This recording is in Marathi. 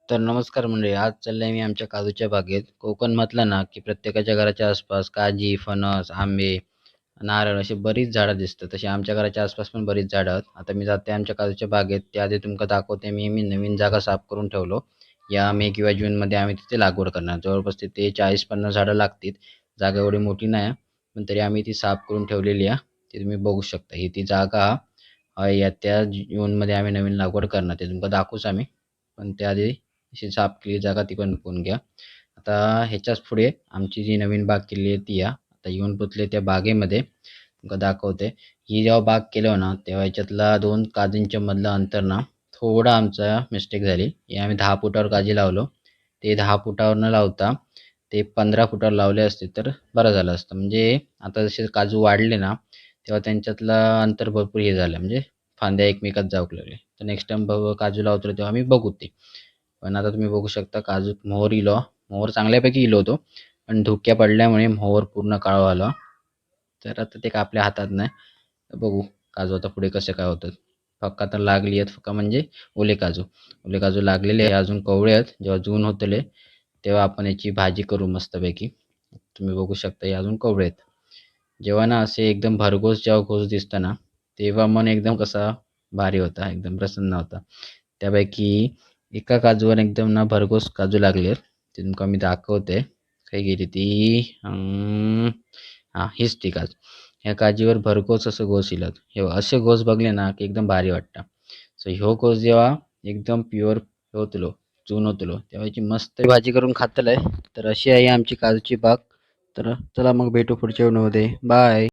तर नमस्कार मंडळी, आज चाललोय मी आमच्या काजूच्या बागेत. कोकण म्हटलं ना की प्रत्येकाच्या घराच्या आसपास काजी, फणस, आंबे, नारळ अशी बरीच झाडं दिसतात. तशी आमच्या घराच्या आसपास पण बरीच झाडं आहेत. आता मी जाते आमच्या काजूच्या बागेत. त्याआधी तुमका दाखवते मी नवीन जागा साफ करून ठेवलो. या मे किंवा जूनमध्ये आम्ही तिथे लागवड करणार. जवळपास तिथे 40-50 झाडं लागतील. जागा एवढी मोठी नाही पण तरी आम्ही ती साफ करून ठेवलेली आहे. ती तुम्ही बघू शकता. ही ती जागा येत्या जूनमध्ये आम्ही नवीन लागवड करणार. ते तुमका दाखवूच आम्ही. पण त्याआधी अशी साफ केली जागा ती पण बघून घ्या. आता ह्याच्याच पुढे आमची जी नवीन बाग केली आहे ती आता येऊन पोचले त्या बागेमध्ये तुमका दाखवते. ही जेव्हा बाग केलं ना तेव्हा ह्याच्यातला 2 काजूंच्या मधलं अंतर ना थोडं आमचा मिस्टेक झाली. हे आम्ही 10 फुटावर काजी लावलो. ते 10 फुटावर न लावता ते 15 फुटावर लावले असते तर बरं झालं असतं. म्हणजे आता जसे काजू वाढले ना तेव्हा त्यांच्यातलं अंतर भरपूर हे झालं, म्हणजे फांद्या एकमेकात जाऊ लागले. तर नेक्स्ट टाइम काजू लावतो तेव्हा आम्ही बघू ते. पण आता तुम्ही बघू शकता काजूत मोहर इलो. मोहर चांगल्यापैकी इलो होतो पण धुक्या पडल्यामुळे मोहर पूर्ण काळा आला. तर आता ते काय आपल्या हातात नाही. तर बघू काजू आता पुढे कसे काय होतात. फक्का तर लागली आहेत, फक्का म्हणजे ओले काजू. ओले काजू लागलेले आहे, अजून कवळे आहेत. जेव्हा जून होतले तेव्हा आपण याची भाजी करू मस्तपैकी. तुम्ही बघू शकता हे अजून कवळे आहेत. जेव्हा ना असे एकदम भरघोस जेव्हा घोस दिसतं ना तेव्हा मन एकदम कसा भारी होता, एकदम प्रसन्न होता. त्यापैकी एका काजूवर एकदम ना भरघोस काजू लागले. ते तुमका मी दाखवते. काही गेली ती हीच ती काजू. ह्या काजीवर भरघोस असं घोस इलत. हे असे घोस बघले ना की एकदम भारी वाटतं. सो ह्यो घोस जेव्हा एकदम प्युअर होतलो चून होतलो तेव्हा याची मस्त भाजी करून खातलंय. तर अशी आहे आमची काजूची बाग. तर चला मग भेटू पुढच्या व्हिडिओमध्ये. बाय.